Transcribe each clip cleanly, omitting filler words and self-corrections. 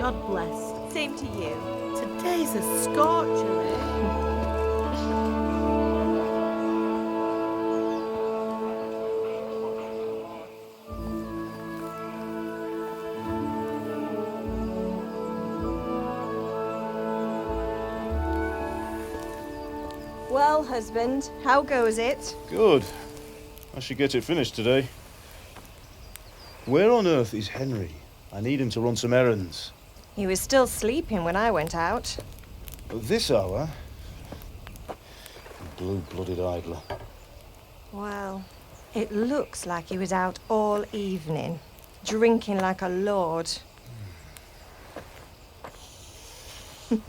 God bless. Same to you. Today's a scorcher, eh? Well, husband, how goes it? Good. I should get it finished today. Where on earth is Henry? I need him to run some errands. He was still sleeping when I went out. At this hour? Blue-blooded idler. Well, it looks like he was out all evening, drinking like a lord. Go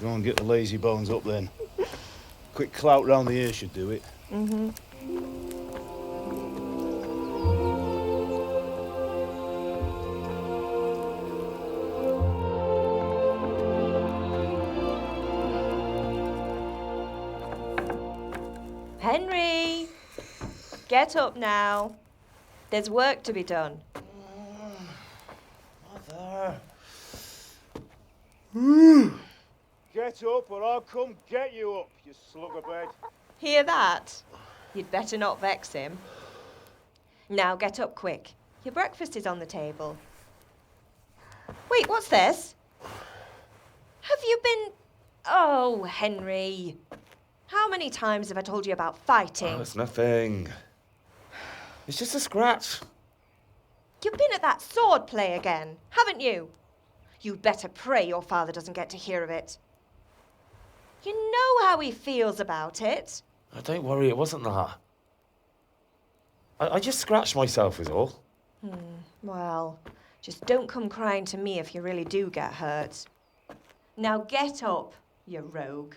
and get the lazy bones up then. Quick clout round the ear should do it. Mm-hmm. Henry! Get up now. There's work to be done. Mother. Get up or I'll come get you up, you slugabed. Hear that? You'd better not vex him. Now get up quick. Your breakfast is on the table. Wait, what's this? Have you been... Oh, Henry. How many times have I told you about fighting? Oh, it's nothing. It's just a scratch. You've been at that sword play again, haven't you? You'd better pray your father doesn't get to hear of it. You know how he feels about it. Oh, don't worry, it wasn't that. I just scratched myself is all. Well, just don't come crying to me if you really do get hurt. Now get up, you rogue.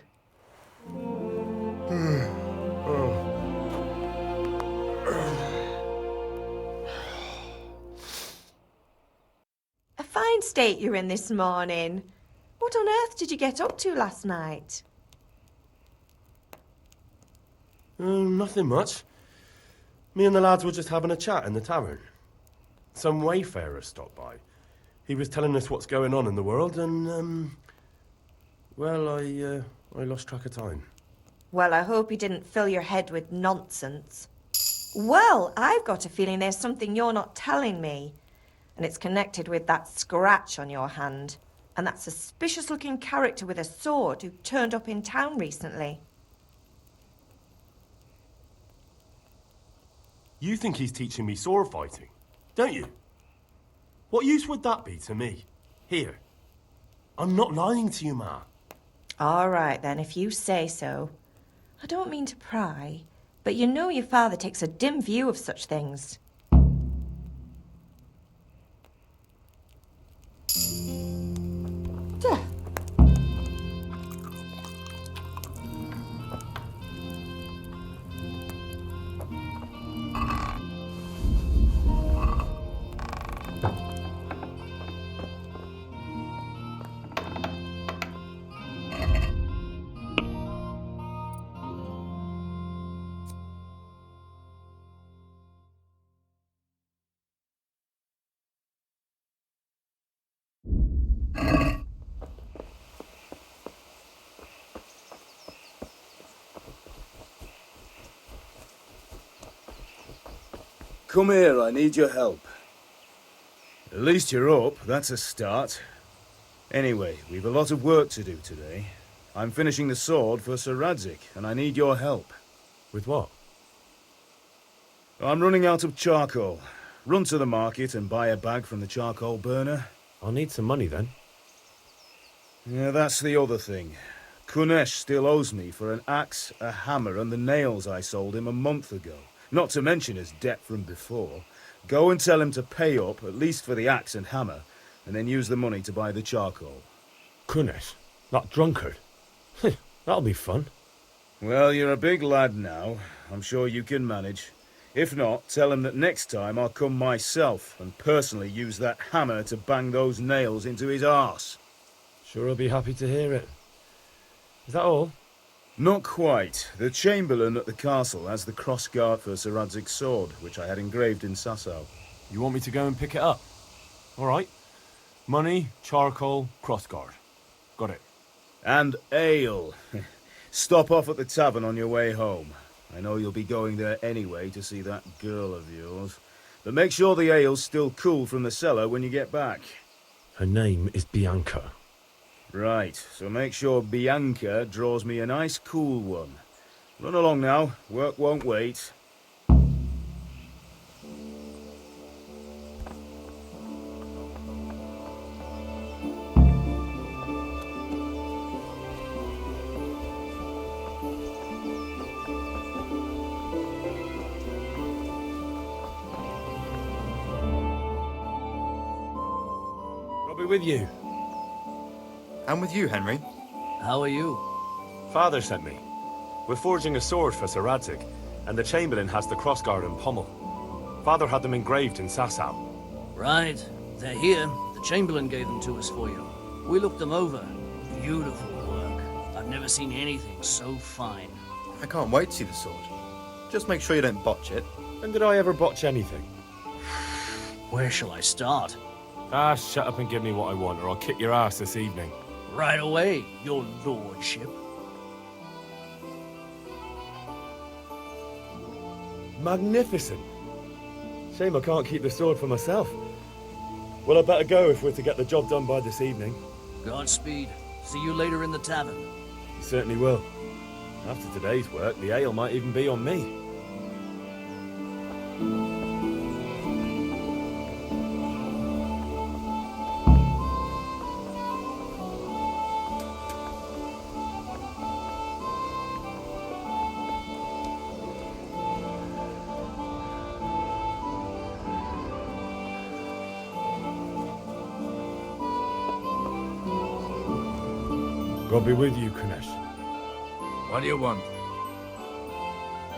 A fine state you're in this morning. What on earth did you get up to last night? Nothing much. Me and the lads were just having a chat in the tavern. Some wayfarer stopped by. He was telling us what's going on in the world and, well, I lost track of time. Well, I hope he didn't fill your head with nonsense. Well, I've got a feeling there's something you're not telling me. And it's connected with that scratch on your hand. And that suspicious-looking character with a sword who turned up in town recently. You think he's teaching me sword fighting, don't you? What use would that be to me? Here. I'm not lying to you, Ma. All right, then, if you say so. I don't mean to pry, but you know your father takes a dim view of such things. Duh. Come here, I need your help. At least you're up, that's a start. Anyway, we've a lot of work to do today. I'm finishing the sword for Sir Radzik, and I need your help. With what? I'm running out of charcoal. Run to the market and buy a bag from the charcoal burner. I'll need some money then. Yeah, that's the other thing. Kunesh still owes me for an axe, a hammer, and the nails I sold him a month ago. Not to mention his debt from before. Go and tell him to pay up, at least for the axe and hammer, and then use the money to buy the charcoal. Kunesh? That drunkard? That'll be fun. Well, you're a big lad now. I'm sure you can manage. If not, tell him that next time I'll come myself and personally use that hammer to bang those nails into his arse. Sure I'll be happy to hear it. Is that all? Not quite. The Chamberlain at the castle has the cross-guard for Sir Radzig's sword, which I had engraved in Sasau. You want me to go and pick it up? All right. Money, charcoal, crossguard. Got it. And ale. Stop off at the tavern on your way home. I know you'll be going there anyway to see that girl of yours. But make sure the ale's still cool from the cellar when you get back. Her name is Bianca. Right, so make sure Bianca draws me a nice cool one. Run along now, work won't wait. I'll be with you. I'm with you, Henry. How are you? Father sent me. We're forging a sword for Sir Radzig, and the Chamberlain has the crossguard and pommel. Father had them engraved in Sasau. Right. They're here. The Chamberlain gave them to us for you. We looked them over. Beautiful work. I've never seen anything so fine. I can't wait to see the sword. Just make sure you don't botch it. When did I ever botch anything? Where shall I start? Ah, shut up and give me what I want, or I'll kick your ass this evening. Right away, your lordship. Magnificent. Shame I can't keep the sword for myself. Well, I better go if we're to get the job done by this evening. Godspeed. See you later in the tavern. You certainly will. After today's work, the ale might even be on me. God be with you, Kunesh. What do you want?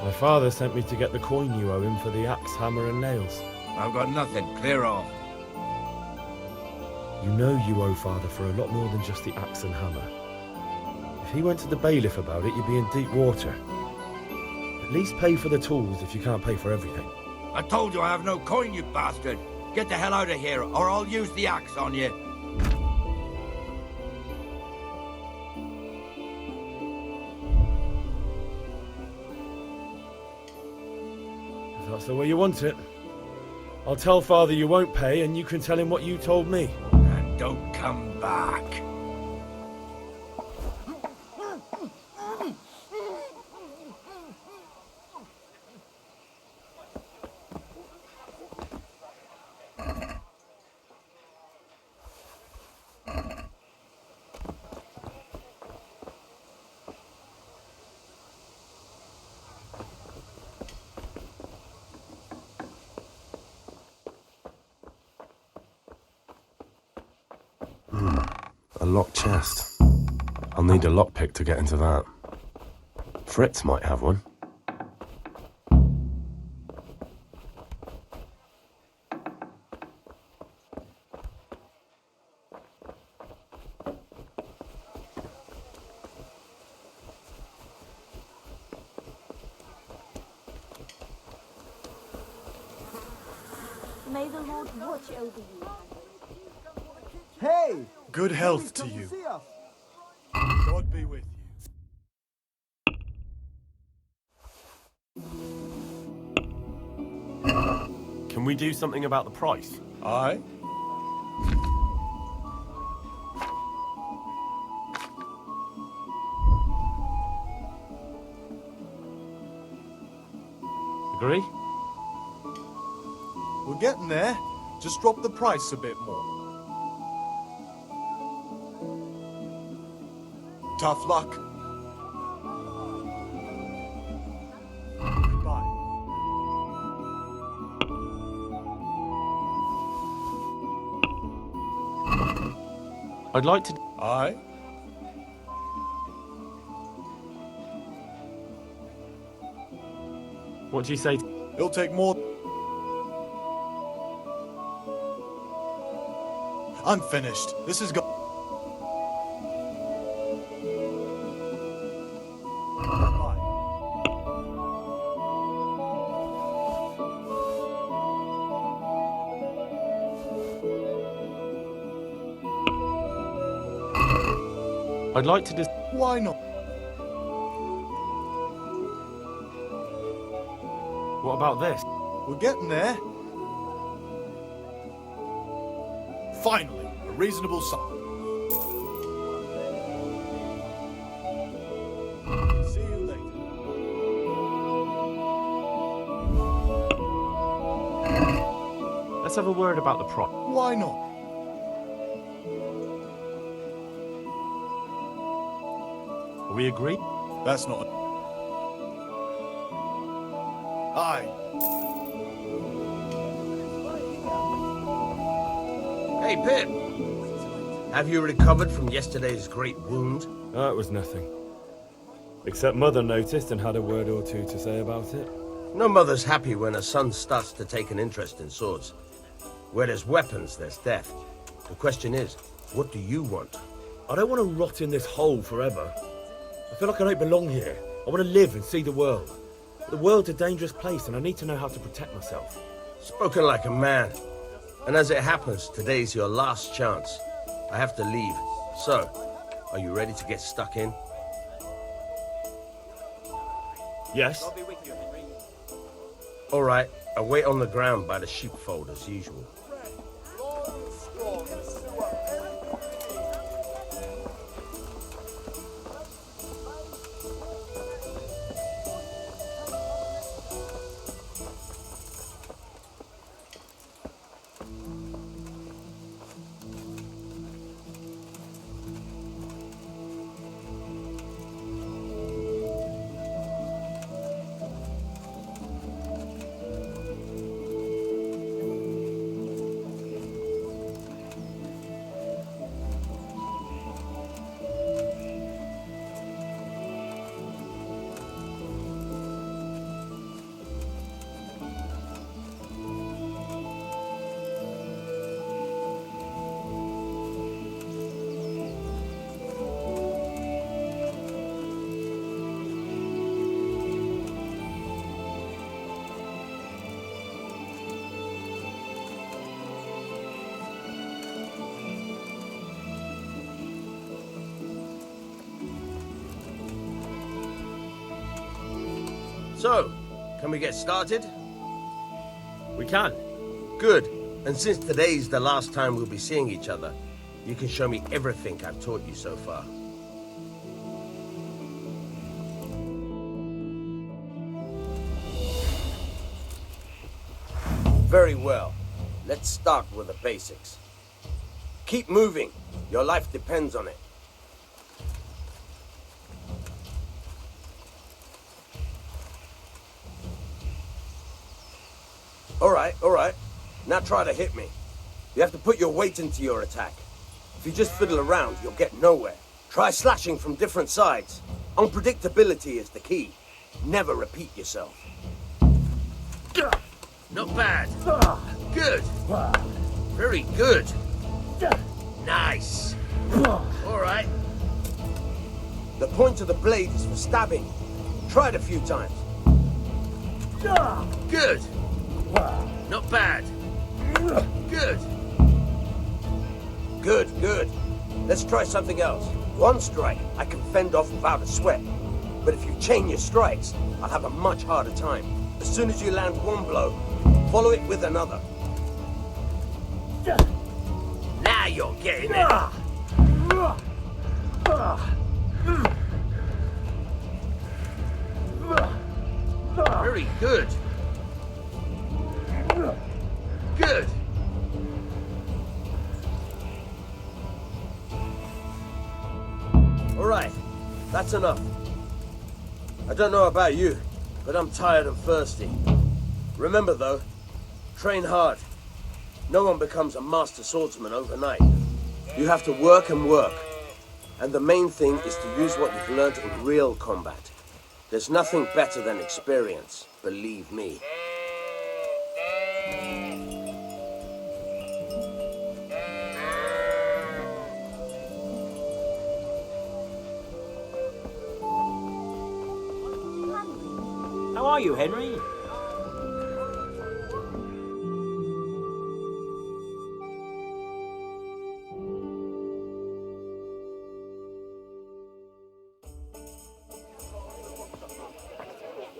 My father sent me to get the coin you owe him for the axe, hammer and nails. I've got nothing. Clear off. You know you owe father for a lot more than just the axe and hammer. If he went to the bailiff about it, you'd be in deep water. At least pay for the tools if you can't pay for everything. I told you I have no coin, you bastard. Get the hell out of here, or I'll use the axe on you. If that's the way you want it. I'll tell father you won't pay, and you can tell him what you told me. And don't come back. A locked chest. I'll need a lockpick to get into that. Fritz might have one. May the Lord watch over you. Hey! Good health to Please come you. see us. God be with you. Can we do something about the price? Aye? Agree? We're getting there. Just drop the price a bit more. Tough luck. Goodbye. I'd like to... Aye? What do you say? It'll take more... I'm finished. This is go... Goodbye. I'd like to Why not? What about this? We're getting there. Finally, a reasonable sum. See you later. Let's have a word about the price. Why not? Are we agreed? That's not. Aye. Hey, Pip. Have you recovered from yesterday's great wound? It was nothing. Except Mother noticed and had a word or two to say about it. No mother's happy when her son starts to take an interest in swords. Where there's weapons, there's death. The question is, what do you want? I don't want to rot in this hole forever. I feel like I don't belong here. I want to live and see the world. The world's a dangerous place and I need to know how to protect myself. Spoken like a man. And as it happens, today's your last chance. I have to leave. So, are you ready to get stuck in? Yes. All right, I'll wait on the ground by the sheepfold as usual. So, can we get started? We can. Good. And since today's the last time we'll be seeing each other, you can show me everything I've taught you so far. Very well. Let's start with the basics. Keep moving. Your life depends on it. All right. Now try to hit me. You have to put your weight into your attack. If you just fiddle around, you'll get nowhere. Try slashing from different sides. Unpredictability is the key. Never repeat yourself. Not bad. Good. Very good. Nice. All right. The point of the blade is for stabbing. Try it a few times. Good. Not bad. Good. Good. Let's try something else. One strike, I can fend off without a sweat. But if you chain your strikes, I'll have a much harder time. As soon as you land one blow, follow it with another. Now you're getting it. Very good. Good. All right, that's enough. I don't know about you, but I'm tired and thirsty. Remember though, train hard. No one becomes a master swordsman overnight. You have to work and work. And the main thing is to use what you've learned in real combat. There's nothing better than experience, believe me. How are you, Henry?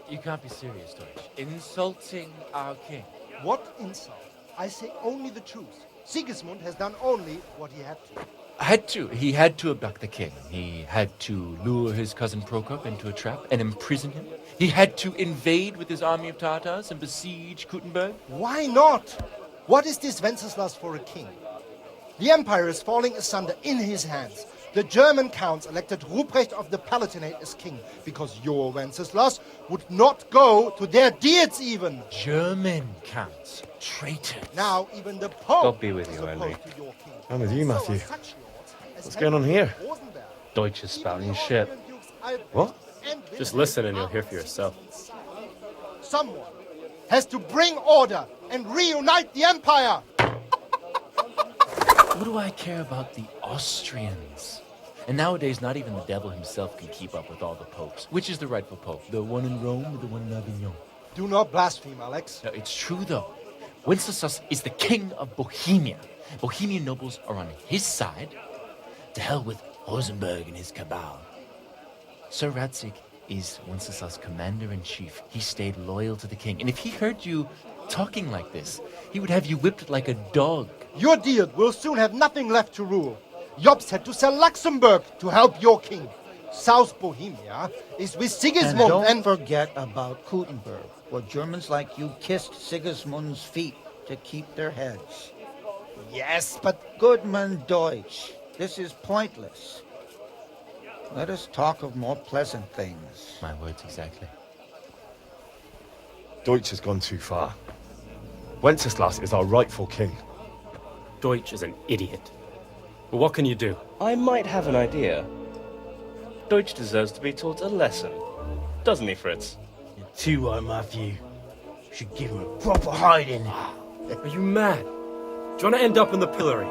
You can't be serious, Deutsch. Insulting our king. What insult? I say only the truth. Sigismund has done only what he had to. He had to abduct the king. He had to lure his cousin Prokop into a trap and imprison him. He had to invade with his army of Tartars and besiege Kuttenberg. Why not? What is this Wenceslas for a king? The empire is falling asunder in his hands. The German counts elected Ruprecht of the Palatinate as king because your Wenceslas would not go to their deeds even. German counts. Traitors. Now even the Pope God be with you, is Henry. opposed to your king. I'm with you, Matthew. So are such lords as What's going on here? Henry of Rosenberg. Deutsch is spouting shit. What? Just listen and you'll hear for yourself. Someone has to bring order and reunite the empire. What do I care about the Austrians? And nowadays, not even the devil himself can keep up with all the popes. Which is the rightful pope? The one in Rome or the one in Avignon? Do not blaspheme, Alex. No, it's true, though. Wenceslas is the king of Bohemia. Bohemian nobles are on his side. To hell with Rosenberg and his cabal. Sir Radzig is Wenceslas' commander-in-chief. He stayed loyal to the king. And if he heard you talking like this, he would have you whipped like a dog. Your deal will soon have nothing left to rule. Jobst had to sell Luxembourg to help your king. South Bohemia is with Sigismund and don't forget about Kuttenberg, where Germans like you kissed Sigismund's feet to keep their heads. Yes, but... Goodman Deutsch, this is pointless. Let us talk of more pleasant things. My words exactly. Deutsch has gone too far. Wenceslas is our rightful king. Deutsch is an idiot. But what can you do? I might have an idea. Deutsch deserves to be taught a lesson. Doesn't he, Fritz? You're too right, Matthew. Should give him a proper hiding. Are you mad? Do you want to end up in the pillory?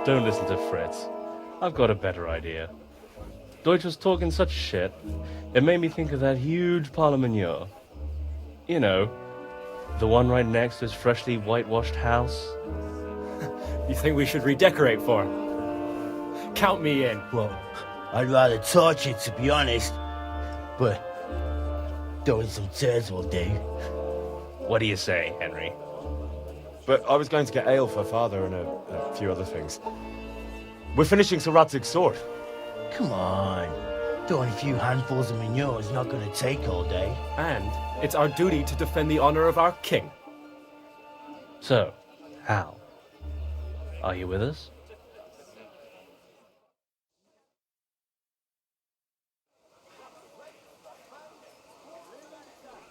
Don't listen to Fritz. I've got a better idea. Deutsch was talking such shit, it made me think of that huge parliament. You know, the one right next to his freshly whitewashed house. You think we should redecorate for him? Count me in. Well, I'd rather torch it, to be honest. But throwing some turds will do. What do you say, Henry? But I was going to get ale for father and a few other things. We're finishing Sir Radzig's sword. Come on. Throwing a few handfuls of manure is not going to take all day. And it's our duty to defend the honor of our king. So, Hal, are you with us?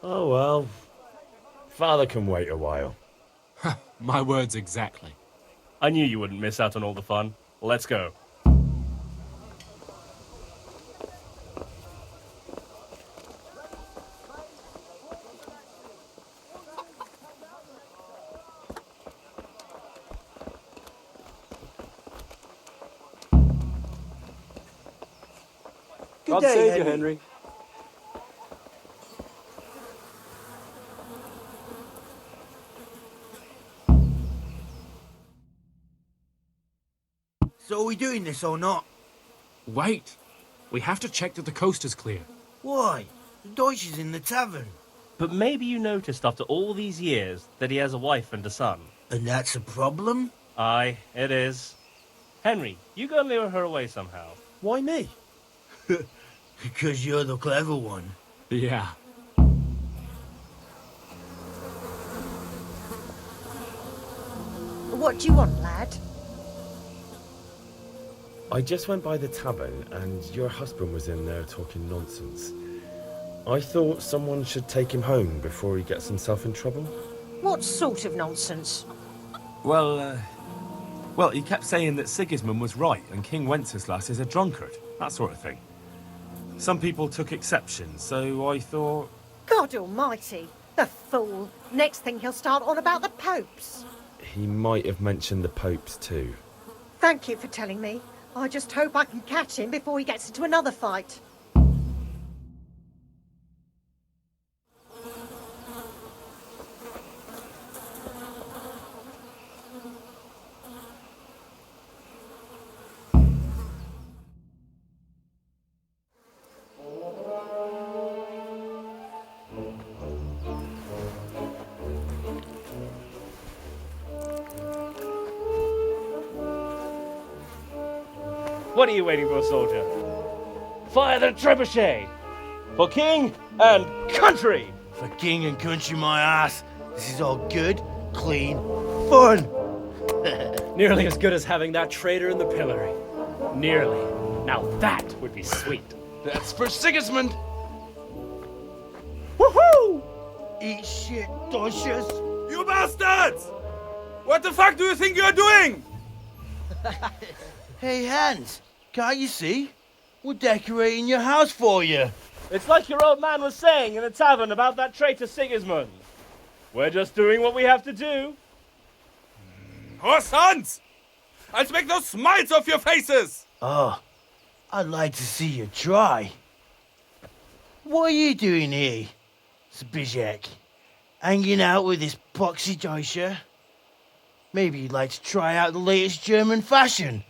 Oh well. Father can wait a while. My words exactly. I knew you wouldn't miss out on all the fun. Let's go. Good day, save you, Henry. So are we doing this or not? Wait. We have to check that the coast is clear. Why? The Deutsch is in the tavern. But maybe you noticed after all these years that he has a wife and a son. And that's a problem? Aye, it is. Henry, you go lure her away somehow. Why me? Because you're the clever one. Yeah. What do you want, lad? I just went by the tavern and your husband was in there talking nonsense. I thought someone should take him home before he gets himself in trouble. What sort of nonsense? Well, he kept saying that Sigismund was right and King Wenceslas is a drunkard, that sort of thing. Some people took exception, so I thought... God almighty, the fool. Next thing he'll start on about the popes. He might have mentioned the popes too. Thank you for telling me. I just hope I can catch him before he gets into another fight. What are you waiting for, soldier? Fire the trebuchet! For king and country! For king and country, my ass. This is all good, clean, fun. Nearly as good as having that traitor in the pillory. Nearly. Now that would be sweet. That's for Sigismund! Woohoo! Eat shit, dodgers. You bastards! What the fuck do you think you're doing? Hey, Hans, can't you see? We're decorating your house for you. It's like your old man was saying in the tavern about that traitor Sigismund. We're just doing what we have to do. Horse sons! I'll make those smiles off your faces! Oh, I'd like to see you try. What are you doing here, Zbigniew? Hanging out with this poxy Deutscher? Maybe you'd like to try out the latest German fashion.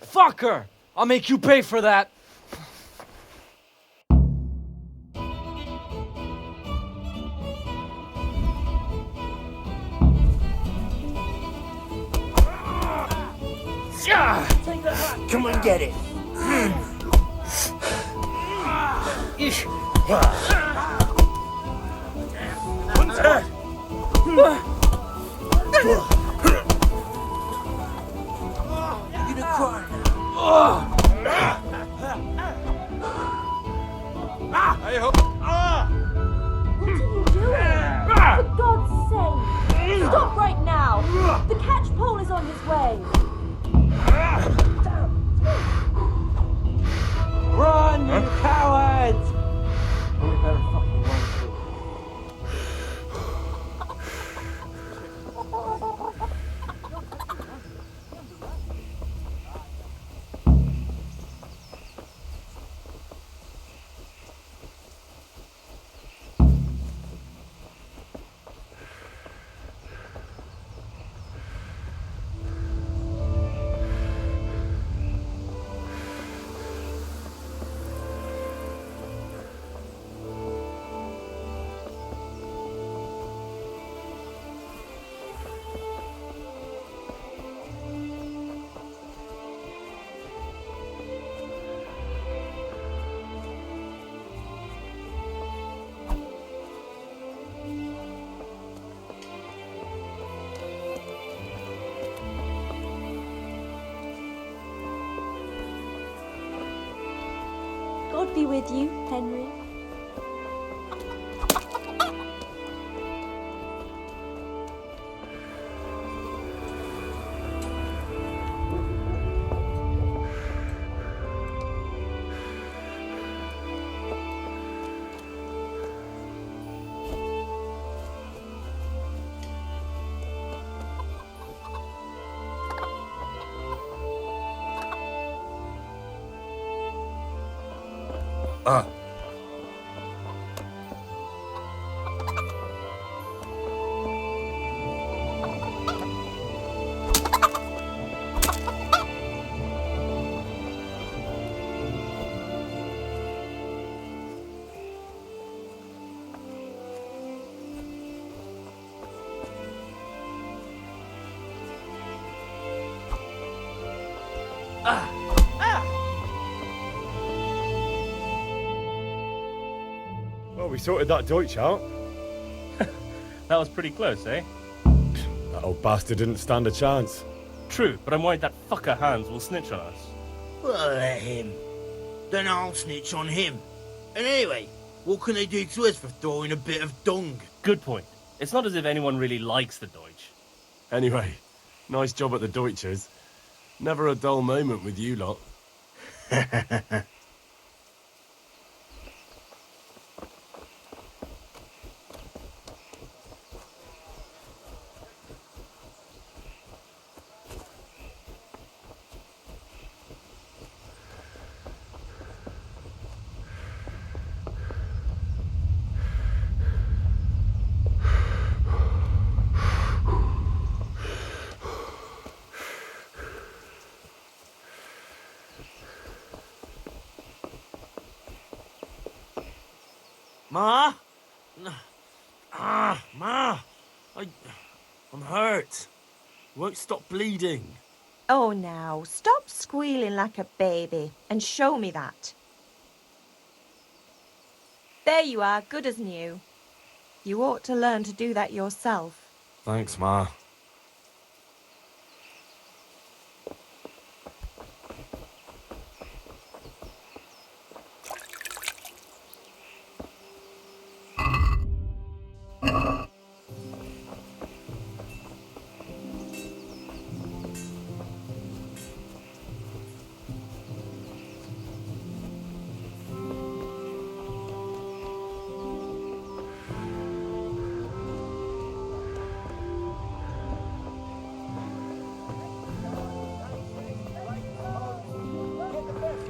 Fucker! I'll make you pay for that. Come and get it. I hope. What are you doing? For God's sake! Stop right now! The catch pole is on his way! Run, you cowards! We better fucking run too. God be with you, Henry. Well, we sorted that Deutsch out. That was pretty close, eh? That old bastard didn't stand a chance. True, but I'm worried that fucker Hans will snitch on us. Well, let him. Then I'll snitch on him. And anyway, what can they do to us for throwing a bit of dung? Good point. It's not as if anyone really likes the Deutsch. Anyway, nice job at the Deutschers. Never a dull moment with you lot. Ma? Ma? I'm hurt. Won't stop bleeding. Oh, now, stop squealing like a baby and show me that. There you are, good as new. You ought to learn to do that yourself. Thanks, Ma.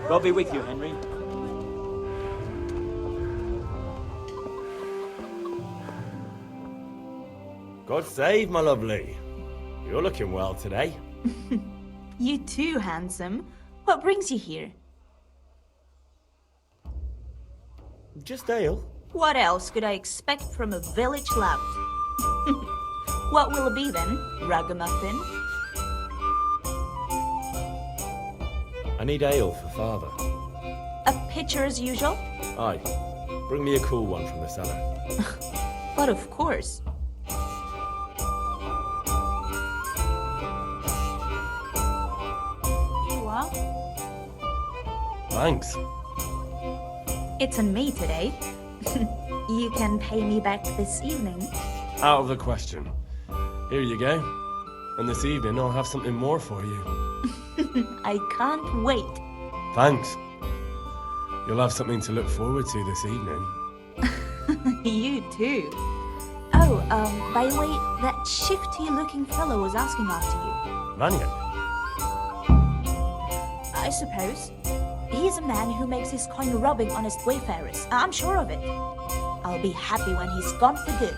God be with you, Henry. God save, my lovely. You're looking well today. You too, handsome. What brings you here? Just ale. What else could I expect from a village lout? What will it be then, ragamuffin? I need ale for father. A pitcher as usual? Aye. Bring me a cool one from the cellar. But of course. Here you are. Thanks. It's on me today. You can pay me back this evening. Out of the question. Here you go. And this evening I'll have something more for you. I can't wait. Thanks. You'll have something to look forward to this evening. You too. Oh, by the way, that shifty-looking fellow was asking after you. Vanya? I suppose. He's a man who makes his coin robbing honest wayfarers. I'm sure of it. I'll be happy when he's gone for good.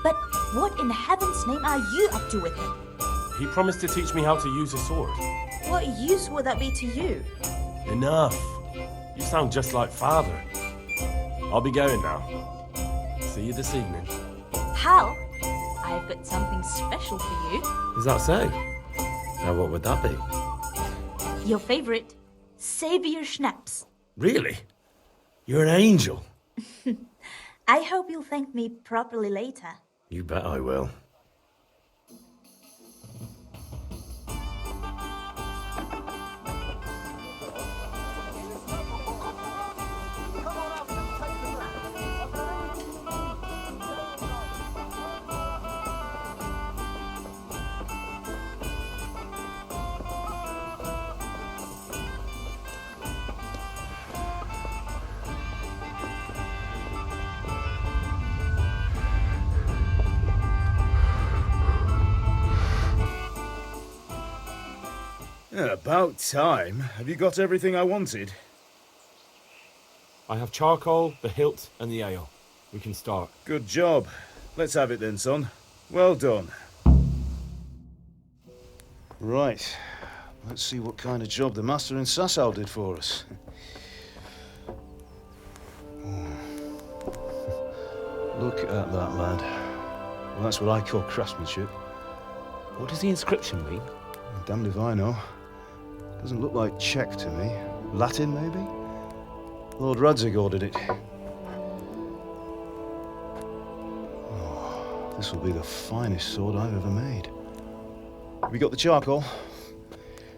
But what in heaven's name are you up to with him? He promised to teach me how to use a sword. What use would that be to you? Enough. You sound just like father. I'll be going now. See you this evening. Hal, I've got something special for you. Is that so? Now what would that be? Your favorite, Savior Schnapps. Really? You're an angel. I hope you'll thank me properly later. You bet I will. Yeah, about time. Have you got everything I wanted? I have charcoal, the hilt, and the ale. We can start. Good job. Let's have it then, son. Well done. Right. Let's see what kind of job the master in Sasau did for us. Look at that, lad. Well, that's what I call craftsmanship. What does the inscription mean? Damned if I know. Doesn't look like Czech to me. Latin, maybe? Lord Radzig ordered it. Oh, this will be the finest sword I've ever made. Have you got the charcoal?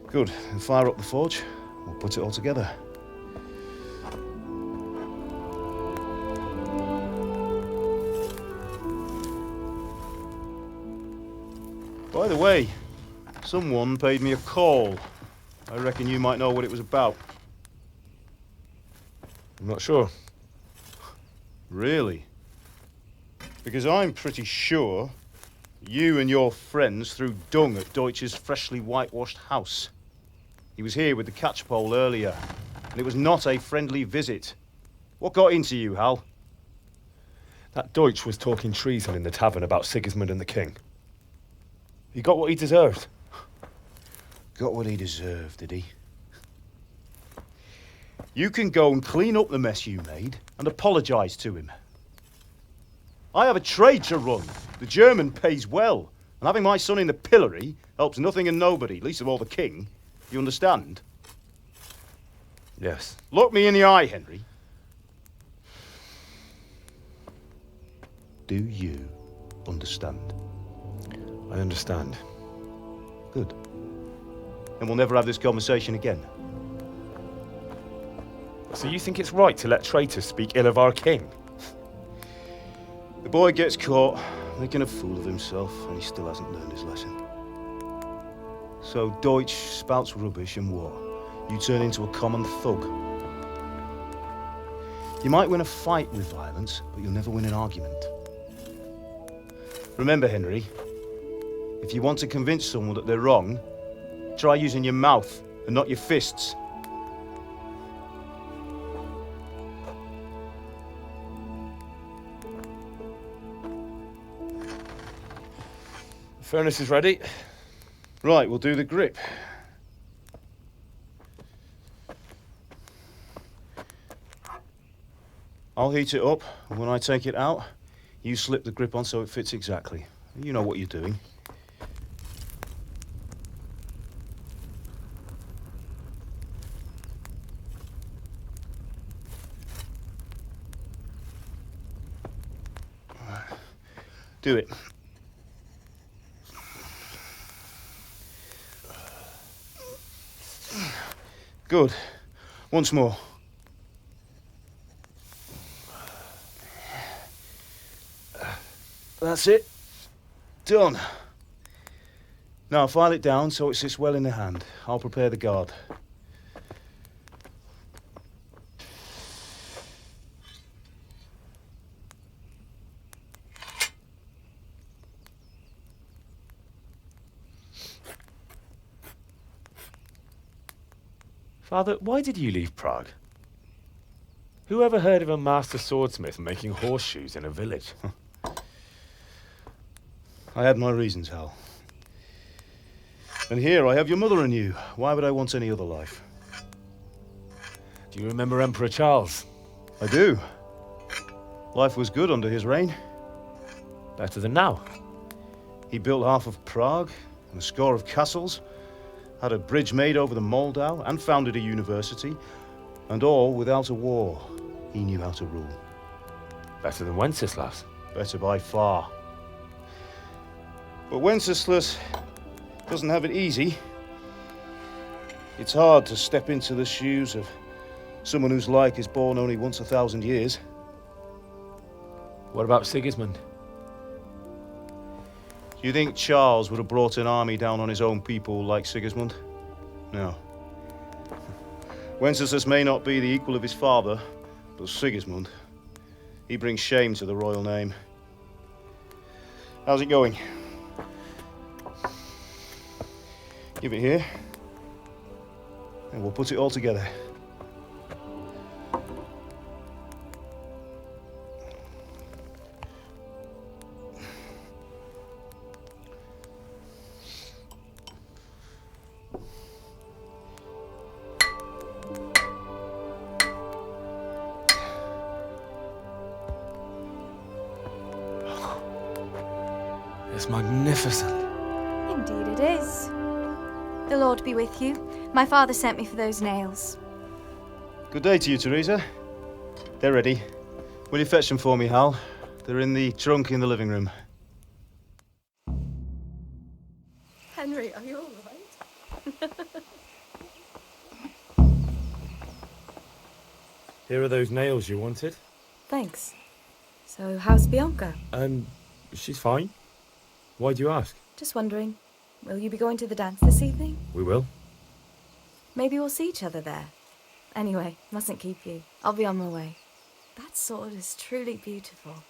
Good. Then fire up the forge. We'll put it all together. By the way, someone paid me a call. I reckon you might know what it was about. I'm not sure. Really? Because I'm pretty sure you and your friends threw dung at Deutsch's freshly whitewashed house. He was here with the catchpole earlier, and it was not a friendly visit. What got into you, Hal? That Deutsch was talking treason in the tavern about Sigismund and the king. He got what he deserved. Got what he deserved, did he? You can go and clean up the mess you made and apologise to him. I have a trade to run. The German pays well, and having my son in the pillory helps nothing and nobody, least of all the king. You understand? Yes. Look me in the eye, Henry. Do you understand? I understand. Good. Then we'll never have this conversation again. So you think it's right to let traitors speak ill of our king? The boy gets caught making a fool of himself, and he still hasn't learned his lesson. So Deutsch spouts rubbish, and what? You turn into a common thug. You might win a fight with violence, but you'll never win an argument. Remember, Henry, if you want to convince someone that they're wrong, try using your mouth and not your fists. The furnace is ready. Right, we'll do the grip. I'll heat it up, and when I take it out, you slip the grip on so it fits exactly. You know what you're doing. Do it. Good. Once more. That's it. Done. Now file it down so it sits well in the hand. I'll prepare the guard. Father, why did you leave Prague? Who ever heard of a master swordsmith making horseshoes in a village? I had my reasons, Hal. And here I have your mother and you. Why would I want any other life? Do you remember Emperor Charles? I do. Life was good under his reign. Better than now. He built half of Prague and a score of castles, had a bridge made over the Moldau, and founded a university, and all without a war. He knew how to rule. Better than Wenceslas. Better by far. But Wenceslas doesn't have it easy. It's hard to step into the shoes of someone whose like is born only once 1,000 years. What about Sigismund? Do you think Charles would have brought an army down on his own people like Sigismund? No. Wenceslas may not be the equal of his father, but Sigismund, he brings shame to the royal name. How's it going? Give it here, and we'll put it all together. It's magnificent. Indeed it is. The Lord be with you. My father sent me for those nails. Good day to you, Teresa. They're ready. Will you fetch them for me, Hal? They're in the trunk in the living room. Henry, are you all right? Here are those nails you wanted. Thanks. So, how's Bianca? She's fine. Why do you ask? Just wondering, will you be going to the dance this evening? We will. Maybe we'll see each other there. Anyway, mustn't keep you. I'll be on my way. That sword is truly beautiful.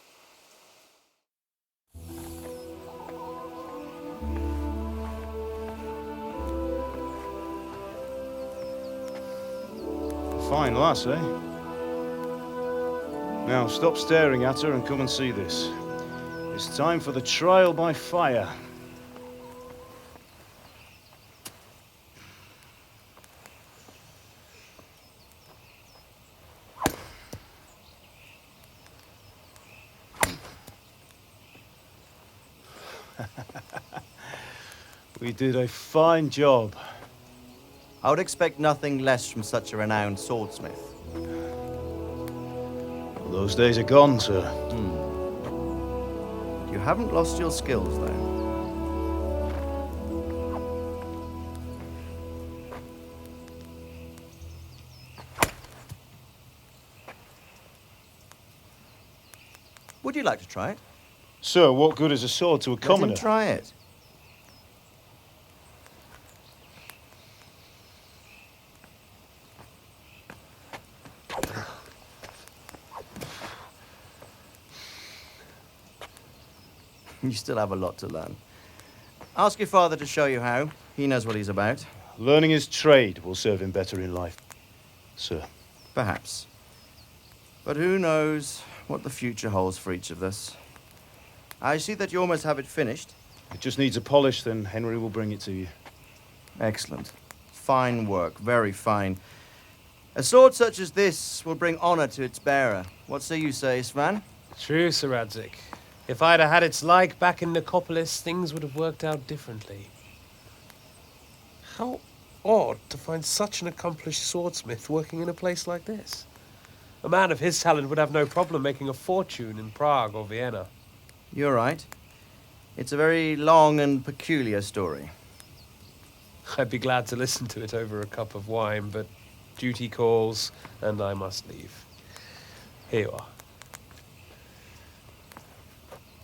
Fine lass, eh? Now, stop staring at her and come and see this. It's time for the trial by fire. We did a fine job. I would expect nothing less from such a renowned swordsmith. Well, those days are gone, sir. You haven't lost your skills, though. Would you like to try it? Sir, what good is a sword to a commoner? Let him try it. You still have a lot to learn. Ask your father to show you how. He knows what he's about. Learning his trade will serve him better in life, sir. Perhaps. But who knows what the future holds for each of us. I see that you almost have it finished. It just needs a polish, then Henry will bring it to you. Excellent. Fine work, very fine. A sword such as this will bring honor to its bearer. What say you, Svan? True, Sir Radzik. If I'd have had its like back in Nicopolis, things would have worked out differently. How odd to find such an accomplished swordsmith working in a place like this. A man of his talent would have no problem making a fortune in Prague or Vienna. You're right. It's a very long and peculiar story. I'd be glad to listen to it over a cup of wine, but duty calls, and I must leave. Here you are.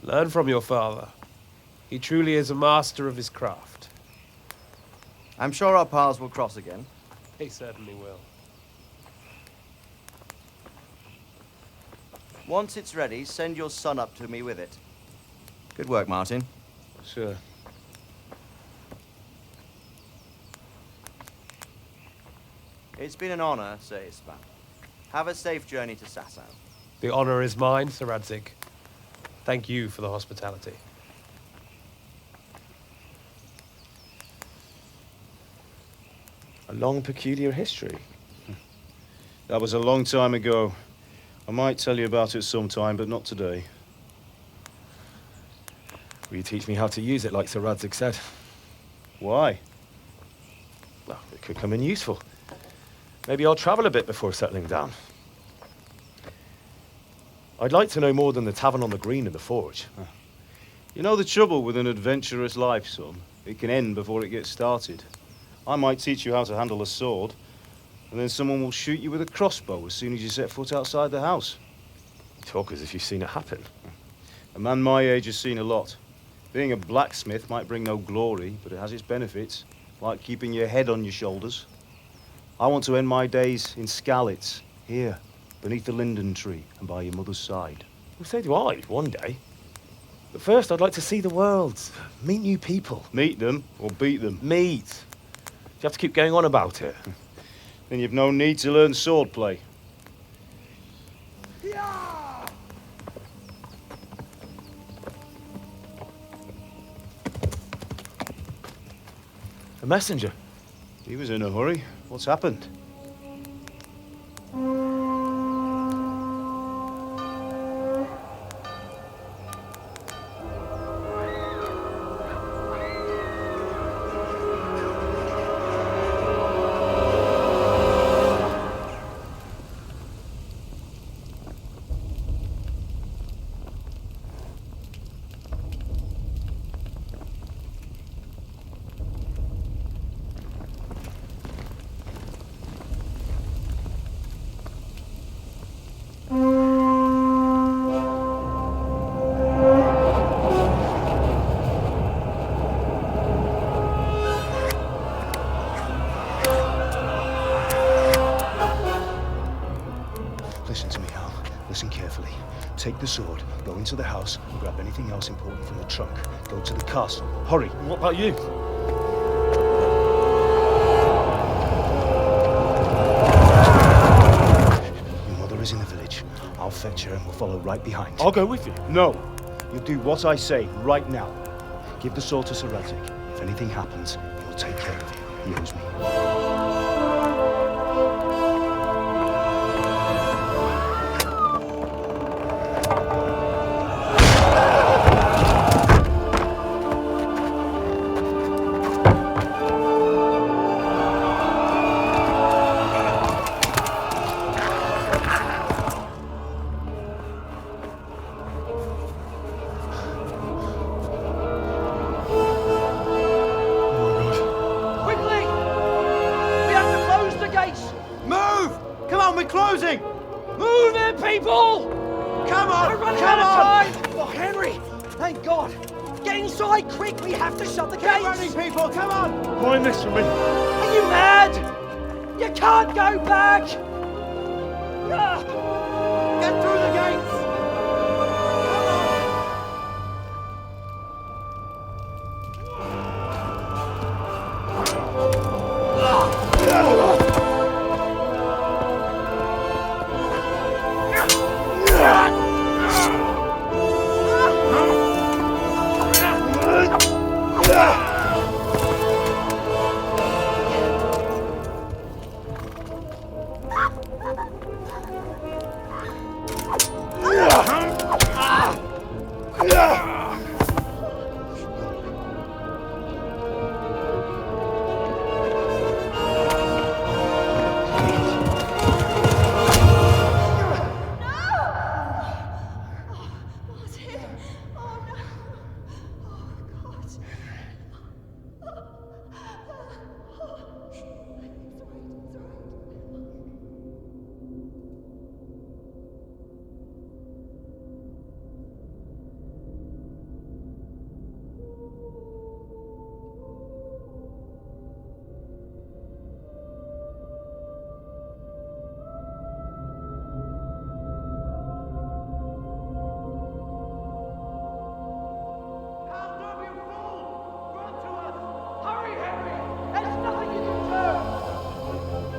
Learn from your father. He truly is a master of his craft. I'm sure our paths will cross again. He certainly will. Once it's ready, send your son up to me with it. Good work, Martin. Sure. It's been an honor, Sir Ispan. Have a safe journey to Sasau. The honor is mine, Sir Radzik. Thank you for the hospitality. A long, peculiar history. That was a long time ago. I might tell you about it sometime, but not today. Will you teach me how to use it, like Sir Radzik said? Why? Well, it could come in useful. Maybe I'll travel a bit before settling down. I'd like to know more than the tavern on the green and the forge. You know the trouble with an adventurous life, son? It can end before it gets started. I might teach you how to handle a sword, and then someone will shoot you with a crossbow as soon as you set foot outside the house. You talk as if you've seen it happen. A man my age has seen a lot. Being a blacksmith might bring no glory, but it has its benefits, like keeping your head on your shoulders. I want to end my days in Skalitz, here, beneath the linden tree and by your mother's side. Well, so do I, one day. But first, I'd like to see the world, meet new people. Meet them or beat them? Meet. Do you have to keep going on about it? Then you've no need to learn swordplay. A messenger. He was in a hurry. What's happened? Listen to me, Hal. Listen carefully. Take the sword, go into the house, and grab anything else important from the trunk. Go to the castle. Hurry. What about you? Your mother is in the village. I'll fetch her and we'll follow right behind. I'll go with you. No. You'll do what I say right now. Give the sword to Sir Radzik. If anything happens, he will take care of you. He owes me. people! Come on! We're running Come out of on! time! Oh, Henry! Thank God! Get inside, quick! We have to shut the Get gates! running, people! Come on! Mind this for me. Are you mad? You can't go back! Ah! Get through the gates!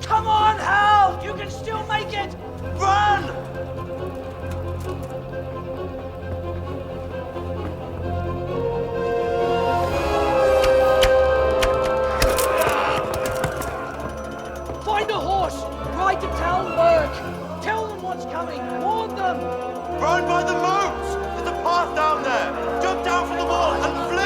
Come on, Hal! You can still make it! Run! Find a horse! Ride to town work! Tell them what's coming! Warn them! Ride by the moat! There's a path down there! Jump down from the wall and flee!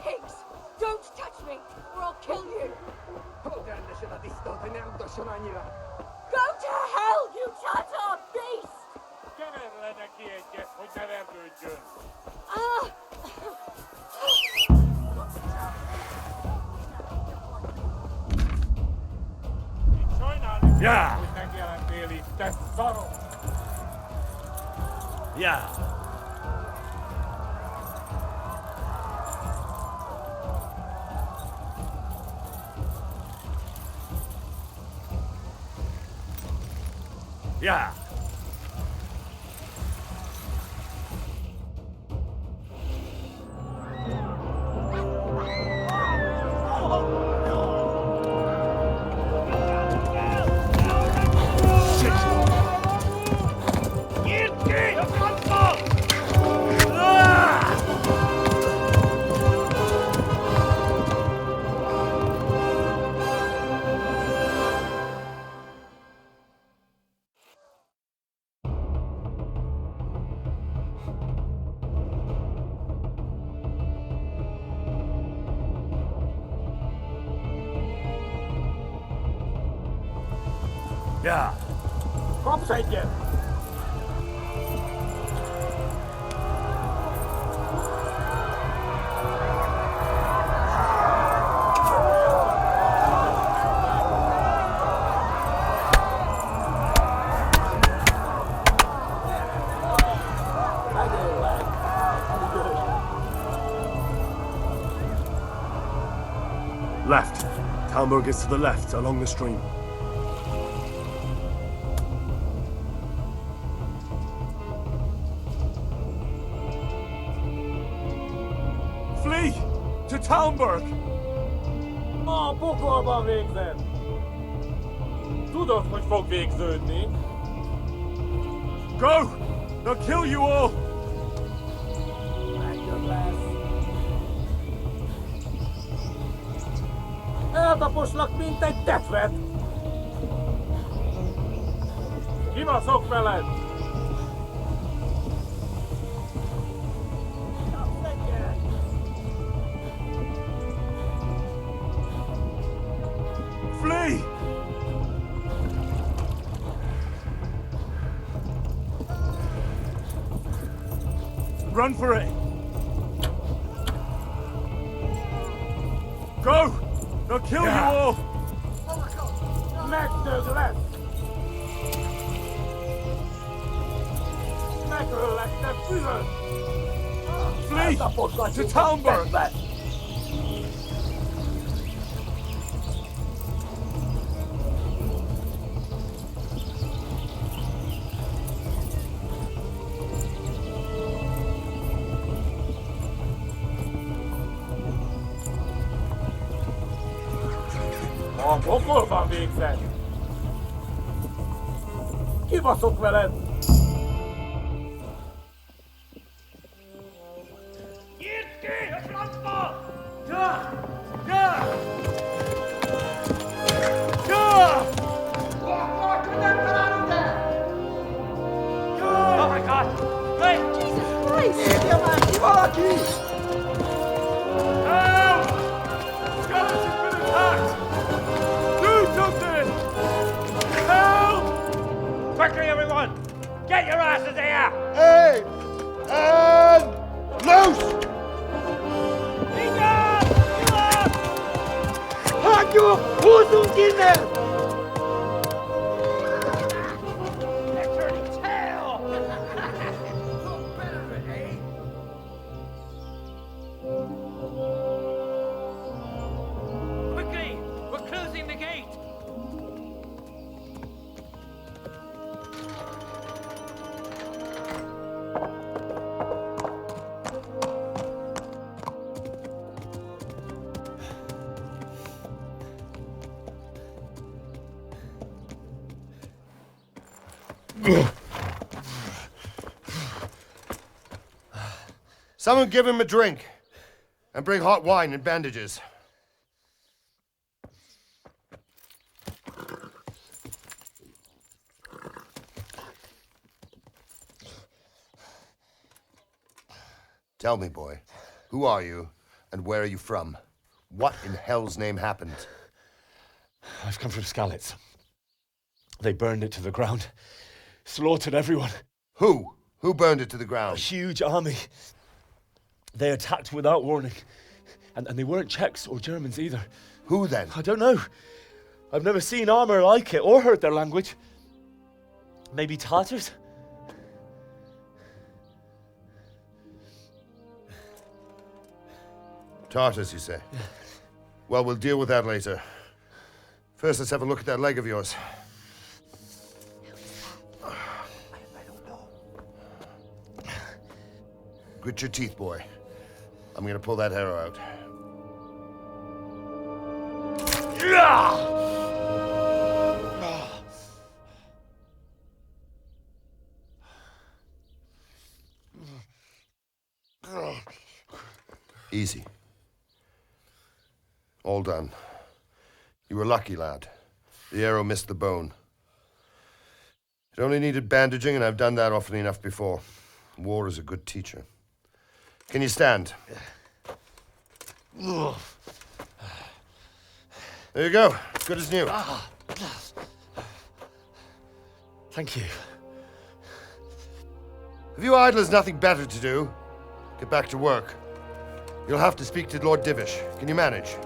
Pigs! Don't touch me, or I'll kill you! Go to hell, you Tatar beast! Ah! Yeah. Yeah. Yeah. Ja. Kom, zeetje. Left. Talmberg is to the left, along the stream. Flee! To Talmberg! Pokor van végzett! Tudod, hogy fog végződni? Go! They'll kill you all! Legjobb lesz! Eltaposlak, mint egy tetvet! Kibaszok veled! Flee! Run for it! Go! They'll kill you all! Megdög lesz! Megöllek, te büdös! Flee! To Talmberg! A pokol van végzett! Kibaszok veled! Nyírd ki a francba! Ja! Ja! Ja! Akkor nem találunk el! Ja! Oh my God! Hey! Jesus Christ! Érje már ki valaki! Help! Skalitz has been attacked! Do something! Help! Quickly, everyone! Get your asses here! Hey! And loose! Hagyjuk! Húzzunk innen! Quickly! We're closing the gate! Someone give him a drink. And bring hot wine and bandages. Tell me, boy, who are you and where are you from? What in hell's name happened? I've come from Skalitz. They burned it to the ground. Slaughtered everyone. Who? Who burned it to the ground? A huge army. They attacked without warning. And they weren't Czechs or Germans either. Who then? I don't know. I've never seen armor like it or heard their language. Maybe Tatars? Tartars, you say? Yeah. Well, we'll deal with that later. First, let's have a look at that leg of yours. I don't know. Grit your teeth, boy. I'm gonna pull that arrow out. Easy. All done. You were lucky, lad. The arrow missed the bone. It only needed bandaging, and I've done that often enough before. War is a good teacher. Can you stand? There you go. Good as new. Thank you. Have you idlers nothing better to do? Get back to work. You'll have to speak to Lord Divish. Can you manage?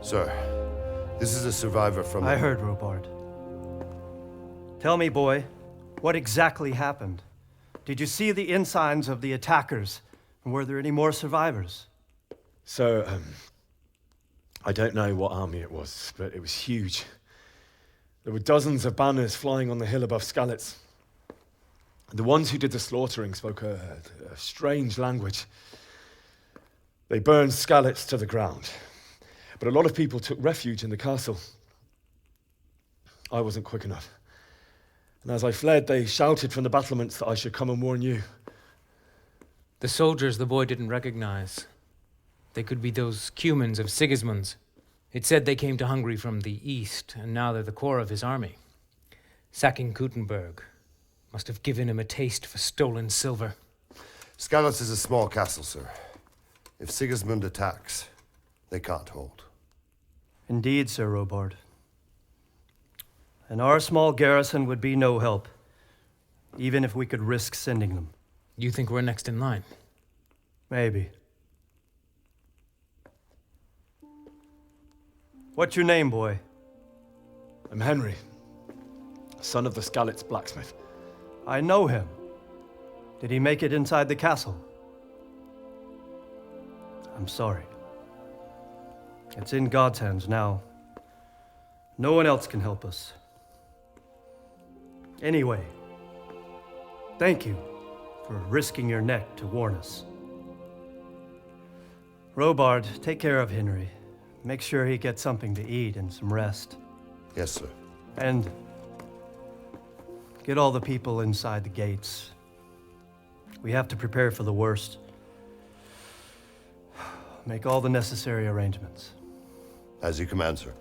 Sir, this is a survivor from... I heard, Robard. Tell me, boy, what exactly happened? Did you see the ensigns of the attackers? And were there any more survivors? So, I don't know what army it was, but it was huge. There were dozens of banners flying on the hill above Skalitz. The ones who did the slaughtering spoke a strange language. They burned Skalitz to the ground, but a lot of people took refuge in the castle. I wasn't quick enough. And as I fled, they shouted from the battlements that I should come and warn you. The soldiers the boy didn't recognize. They could be those Cumans of Sigismund's. It said they came to Hungary from the east, and now they're the core of his army. Sacking Kuttenberg must have given him a taste for stolen silver. Skalitz is a small castle, sir. If Sigismund attacks, they can't hold. Indeed, Sir Robard. And our small garrison would be no help, even if we could risk sending them. You think we're next in line? Maybe. What's your name, boy? I'm Henry, son of the Skalitz blacksmith. I know him. Did he make it inside the castle? I'm sorry. It's in God's hands now. No one else can help us. Anyway, thank you for risking your neck to warn us. Robard, take care of Henry. Make sure he gets something to eat and some rest. Yes, sir. And get all the people inside the gates. We have to prepare for the worst. Make all the necessary arrangements. As you command, sir.